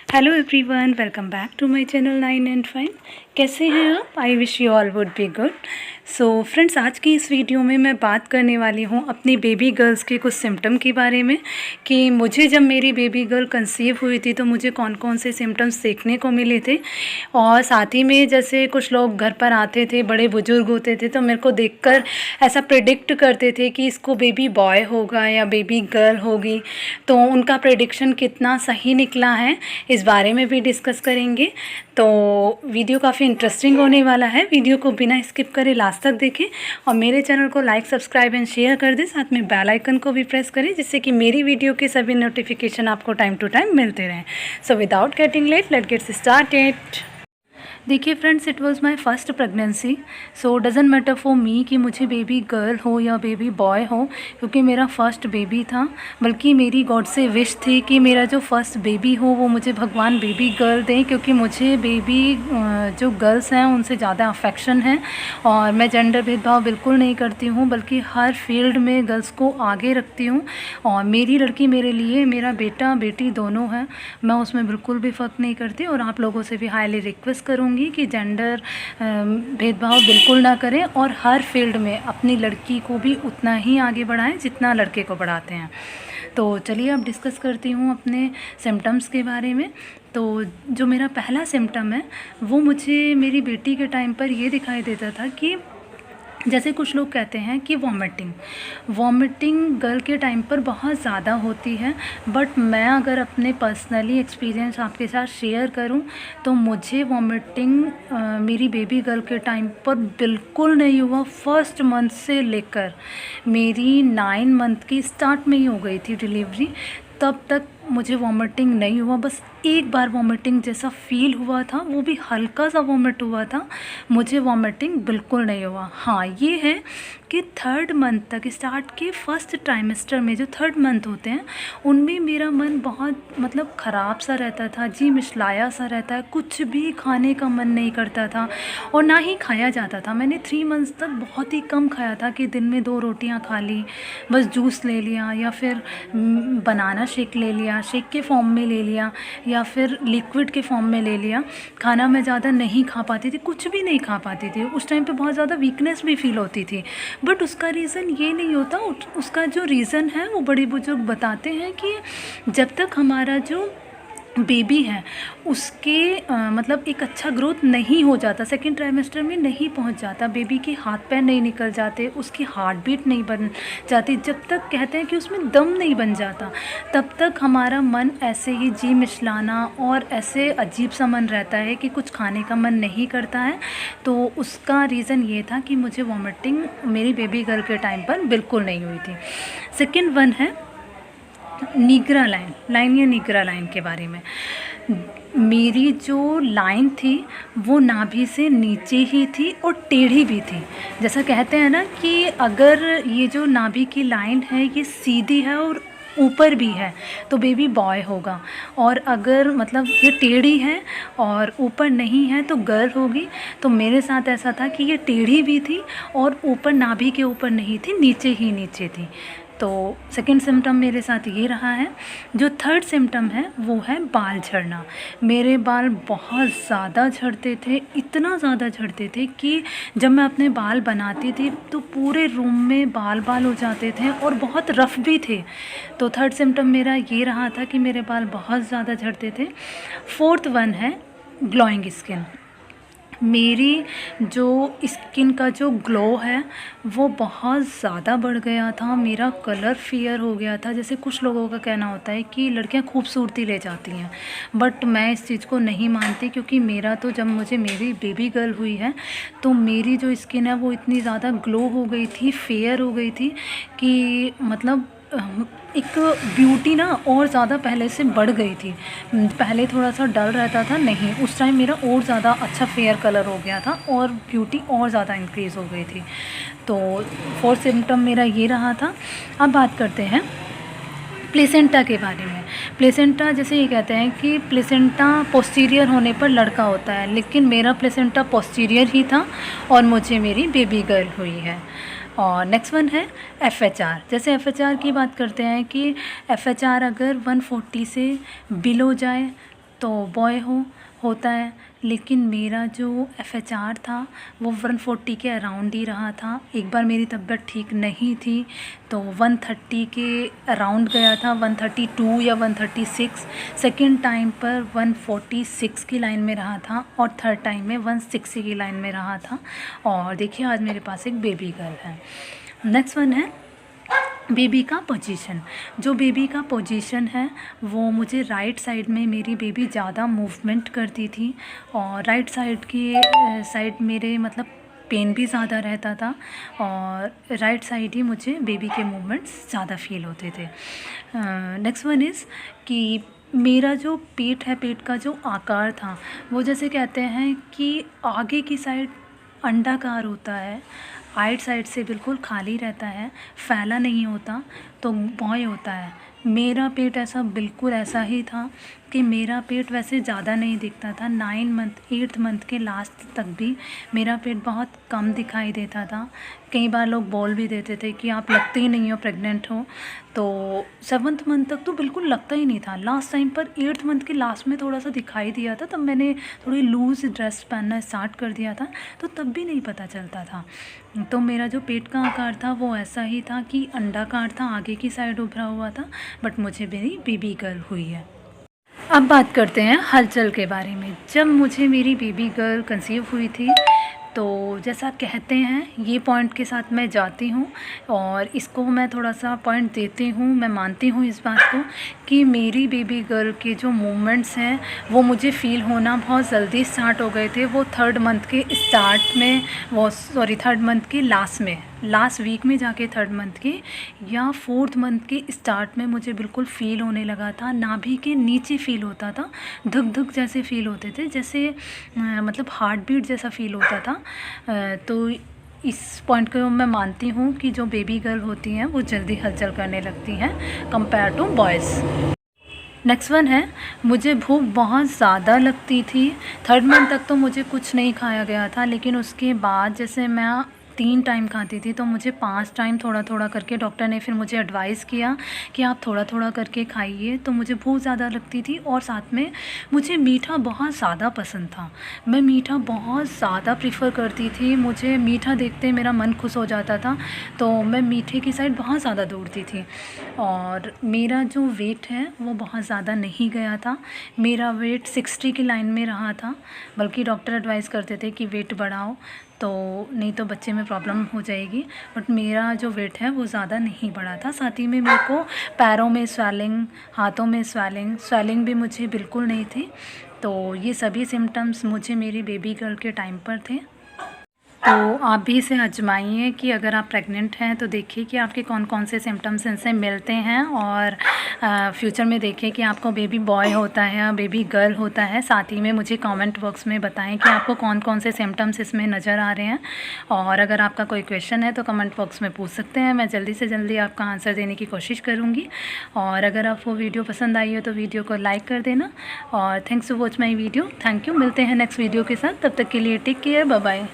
Hello everyone, welcome back to my channel 9 and fine. कैसे हैं आप? I wish you all would be good. So friends, आज की इस वीडियो में मैं बात करने वाली हूँ अपनी बेबी गर्ल्स के कुछ सिम्टम के बारे में कि मुझे जब मेरी बेबी गर्ल कंसीव हुई थी तो मुझे कौन कौन से सिम्टम्स देखने को मिले थे। और साथ ही में जैसे कुछ लोग घर पर आते थे, बड़े बुजुर्ग होते थे, तो मेरे को देखकर ऐसा प्रेडिक्ट करते थे कि इसको बेबी बॉय होगा या बेबी गर्ल होगी, तो उनका प्रेडिक्शन कितना सही निकला है इस बारे में भी डिस्कस करेंगे। तो वीडियो काफ़ी इंटरेस्टिंग होने वाला है। वीडियो को बिना स्किप करे लास्ट तक देखें और मेरे चैनल को लाइक, सब्सक्राइब एंड शेयर कर दें। साथ में बेल आइकन को भी प्रेस करें जिससे कि मेरी वीडियो के सभी नोटिफिकेशन आपको टाइम टू टाइम मिलते रहें। So without getting late, let's gets started. देखिए friends, it was my first pregnancy, so doesn't matter for me कि मुझे बेबी गर्ल हो या बेबी बॉय हो, क्योंकि मेरा फर्स्ट बेबी था। बल्कि मेरी गॉड से विश थी कि मेरा जो फर्स्ट बेबी हो वो मुझे भगवान बेबी गर्ल दें, क्योंकि मुझे बेबी जो गर्ल्स हैं उनसे ज़्यादा अफेक्शन है। और मैं जेंडर भेदभाव बिल्कुल नहीं करती हूँ, बल्कि हर फील्ड में गर्ल्स को आगे रखती हूँ। और मेरी लड़की मेरे लिए मेरा बेटा बेटी दोनों हैं, मैं उसमें बिल्कुल भी फ़र्क नहीं करती। और आप लोगों से भी हाईली रिक्वेस्ट करूँगी कि जेंडर भेदभाव बिल्कुल ना करें और हर फील्ड में अपनी लड़की को भी उतना ही आगे बढ़ाएं जितना लड़के को बढ़ाते हैं। तो चलिए अब डिस्कस करती हूँ अपने सिम्टम्स के बारे में। तो जो मेरा पहला सिम्टम है वो मुझे मेरी बेटी के टाइम पर ये दिखाई देता था कि जैसे कुछ लोग कहते हैं कि वॉमिटिंग गर्ल के टाइम पर बहुत ज़्यादा होती है, बट मैं अगर अपने पर्सनली एक्सपीरियंस आपके साथ शेयर करूं तो मुझे वॉमिटिंग मेरी बेबी गर्ल के टाइम पर बिल्कुल नहीं हुआ। फर्स्ट मंथ से लेकर मेरी 9 मंथ की स्टार्ट में ही हो गई थी डिलीवरी, तब तक मुझे वॉमिटिंग नहीं हुआ। बस एक बार वॉमिटिंग जैसा फ़ील हुआ था, वो भी हल्का सा वॉमिट हुआ था, मुझे वॉमिटिंग बिल्कुल नहीं हुआ। हाँ, ये है कि 3rd मंथ तक, स्टार्ट के फर्स्ट ट्राइमेस्टर में जो 3rd मंथ होते हैं उनमें मेरा मन बहुत मतलब ख़राब सा रहता था, जी मिचलाया सा रहता है, कुछ भी खाने का मन नहीं करता था और ना ही खाया जाता था। मैंने 3 मंथ्स तक बहुत ही कम खाया था कि दिन में 2 रोटियां खा ली, बस जूस ले लिया या फिर बनाना शेक ले लिया, शेक के फॉर्म में ले लिया या फिर लिक्विड के फॉर्म में ले लिया। खाना मैं ज़्यादा नहीं खा पाती थी, कुछ भी नहीं खा पाती थी। उस टाइम पे बहुत ज़्यादा वीकनेस भी फील होती थी, बट उसका रीज़न ये नहीं होता। उसका जो रीज़न है वो बड़े बुजुर्ग बताते हैं कि जब तक हमारा जो बेबी है उसके मतलब एक अच्छा ग्रोथ नहीं हो जाता, सेकेंड ट्राइमेस्टर में नहीं पहुंच जाता, बेबी के हाथ पैर नहीं निकल जाते, उसकी हार्ट बीट नहीं बन जाती, जब तक कहते हैं कि उसमें दम नहीं बन जाता, तब तक हमारा मन ऐसे ही जी मिचलाना और ऐसे अजीब सा मन रहता है कि कुछ खाने का मन नहीं करता है। तो उसका रीज़न ये था कि मुझे वॉमिटिंग मेरी बेबी गर्ल के टाइम पर बिल्कुल नहीं हुई थी। सेकेंड वन है निग्रा लाइन या निग्रा लाइन के बारे में। मेरी जो लाइन थी वो नाभि से नीचे ही थी और टेढ़ी भी थी। जैसा कहते हैं ना कि अगर ये जो नाभि की लाइन है ये सीधी है और ऊपर भी है तो बेबी बॉय होगा, और अगर मतलब ये टेढ़ी है और ऊपर नहीं है तो गर्ल होगी। तो मेरे साथ ऐसा था कि ये टेढ़ी भी थी और ऊपर नाभि के ऊपर नहीं थी, नीचे ही नीचे थी। तो सेकेंड सिम्टम मेरे साथ ये रहा है। जो 3rd सिम्टम है वो है बाल झड़ना। मेरे बाल बहुत ज़्यादा झड़ते थे, इतना ज़्यादा झड़ते थे कि जब मैं अपने बाल बनाती थी तो पूरे रूम में बाल हो जाते थे और बहुत रफ़ भी थे। तो 3rd सिम्टम मेरा ये रहा था कि मेरे बाल बहुत ज़्यादा झड़ते थे। 4th वन है ग्लोइंग स्किन। मेरी जो स्किन का जो ग्लो है वो बहुत ज़्यादा बढ़ गया था, मेरा कलर फेयर हो गया था। जैसे कुछ लोगों का कहना होता है कि लड़कियां खूबसूरती ले जाती हैं, बट मैं इस चीज़ को नहीं मानती, क्योंकि मेरा तो जब मुझे मेरी बेबी गर्ल हुई है तो मेरी जो स्किन है वो इतनी ज़्यादा ग्लो हो गई थी, फेयर हो गई थी कि मतलब एक ब्यूटी ना और ज़्यादा पहले से बढ़ गई थी। पहले थोड़ा सा डल रहता था, नहीं, उस टाइम मेरा और ज़्यादा अच्छा फेयर कलर हो गया था और ब्यूटी और ज़्यादा इंक्रीज़ हो गई थी। तो 4th सिम्टम मेरा ये रहा था। अब बात करते हैं प्लेसेंटा के बारे में। प्लेसेंटा, जैसे ये कहते हैं कि प्लेसेंटा पोस्टीरियर होने पर लड़का होता है, लेकिन मेरा प्लेसेंटा पोस्टीरियर ही था और मुझे मेरी बेबी गर्ल हुई है। और नेक्स्ट वन है FHR। जैसे FHR की बात करते हैं कि FHR अगर 140 से बिलो जाए तो बॉय होता है, लेकिन मेरा जो FHR था वो 140 के अराउंड ही रहा था। एक बार मेरी तबीयत ठीक नहीं थी तो 130 के अराउंड गया था, 132 या 136। सेकंड टाइम पर 146 की लाइन में रहा था और थर्ड टाइम में 160 की लाइन में रहा था। और देखिए आज मेरे पास एक बेबी गर्ल है। नेक्स्ट वन है बेबी का पोजीशन। जो बेबी का पोजीशन है वो मुझे राइट साइड में मेरी बेबी ज़्यादा मूवमेंट करती थी और राइट साइड की साइड मेरे मतलब पेन भी ज़्यादा रहता था और राइट साइड ही मुझे बेबी के मूवमेंट्स ज़्यादा फील होते थे। नेक्स्ट वन इज़ कि मेरा जो पेट है, पेट का जो आकार था वो जैसे कहते हैं कि आगे की साइड अंडाकार होता है, आइट साइड से बिल्कुल खाली रहता है, फैला नहीं होता, तो बॉय होता है। मेरा पेट ऐसा बिल्कुल ऐसा ही था कि मेरा पेट वैसे ज़्यादा नहीं दिखता था। 9 मंथ 8th मंथ के लास्ट तक भी मेरा पेट बहुत कम दिखाई देता था। कई बार लोग बोल भी देते थे कि आप लगते ही नहीं हो प्रेग्नेंट हो। तो 7th मंथ तक तो बिल्कुल लगता ही नहीं था। लास्ट टाइम पर 8th मंथ के लास्ट में थोड़ा सा दिखाई दिया था, तब मैंने थोड़ी लूज़ ड्रेस पहनना स्टार्ट कर दिया था, तो तब भी नहीं पता चलता था। तो मेरा जो पेट का आकार था वो ऐसा ही था कि अंडाकार था, आगे की साइड उभरा हुआ था, बट मुझे मेरी बेबी गर्ल हुई है। अब बात करते हैं हलचल के बारे में। जब मुझे मेरी बेबी गर्ल कंसीव हुई थी तो जैसा कहते हैं ये पॉइंट के साथ मैं जाती हूँ और इसको मैं थोड़ा सा पॉइंट देती हूँ। मैं मानती हूँ इस बात को कि मेरी बेबी गर्ल के जो मूवमेंट्स हैं वो मुझे फ़ील होना बहुत जल्दी स्टार्ट हो गए थे। वो 3rd मंथ के स्टार्ट में, वो 3rd मंथ के लास्ट वीक में जाके 3rd मंथ के या 4th मंथ के स्टार्ट में मुझे बिल्कुल फ़ील होने लगा था। नाभि के नीचे फ़ील होता था, धुक धुक जैसे फ़ील होते थे, जैसे मतलब हार्ट बीट जैसा फ़ील होता था। तो इस पॉइंट को मैं मानती हूँ कि जो बेबी गर्ल होती हैं वो जल्दी हलचल करने लगती हैं compare to boys. Next one है, मुझे भूख बहुत ज़्यादा लगती थी। 3rd मंथ तक तो मुझे कुछ नहीं खाया गया था, लेकिन उसके बाद जैसे मैं 3 टाइम खाती थी तो मुझे 5 टाइम थोड़ा थोड़ा करके डॉक्टर ने फिर मुझे एडवाइस किया कि आप थोड़ा थोड़ा करके खाइए। तो मुझे भूख ज़्यादा लगती थी और साथ में मुझे मीठा बहुत ज़्यादा पसंद था। मैं मीठा बहुत ज़्यादा प्रीफर करती थी। मुझे मीठा देखते मेरा मन खुश हो जाता था, तो मैं मीठे की साइड बहुत ज़्यादा दौड़ती थी। और मेरा जो वेट है वो बहुत ज़्यादा नहीं गया था। मेरा वेट 60 की लाइन में रहा था, बल्कि डॉक्टर एडवाइस करते थे कि वेट बढ़ाओ तो नहीं तो बच्चे में प्रॉब्लम हो जाएगी। बट मेरा जो वेट है वो ज़्यादा नहीं बढ़ा था। साथ ही में मेरे को पैरों में स्वेलिंग, हाथों में स्वेलिंग भी मुझे बिल्कुल नहीं थी। तो ये सभी सिम्टम्स मुझे मेरी बेबी गर्ल के टाइम पर थे। तो आप भी इसे आजमाइए कि अगर आप प्रेग्नेंट हैं तो देखिए कि आपके कौन कौन से सिम्टम्स इनसे मिलते हैं और फ्यूचर में देखिए कि आपको बेबी बॉय होता है या बेबी गर्ल होता है। साथ ही में मुझे कमेंट बॉक्स में बताएं कि आपको कौन कौन से सिम्टम्स इसमें नज़र आ रहे हैं। और अगर आपका कोई क्वेश्चन है तो कमेंट बॉक्स में पूछ सकते हैं, मैं जल्दी से जल्दी आपका आंसर देने की कोशिश करूँगी। और अगर आपको वीडियो पसंद आई हो तो वीडियो को लाइक कर देना। और thanks to watch my video. Thank you. मिलते हैं नेक्स्ट वीडियो के साथ, तब तक के लिए टेक केयर, बाय बाय।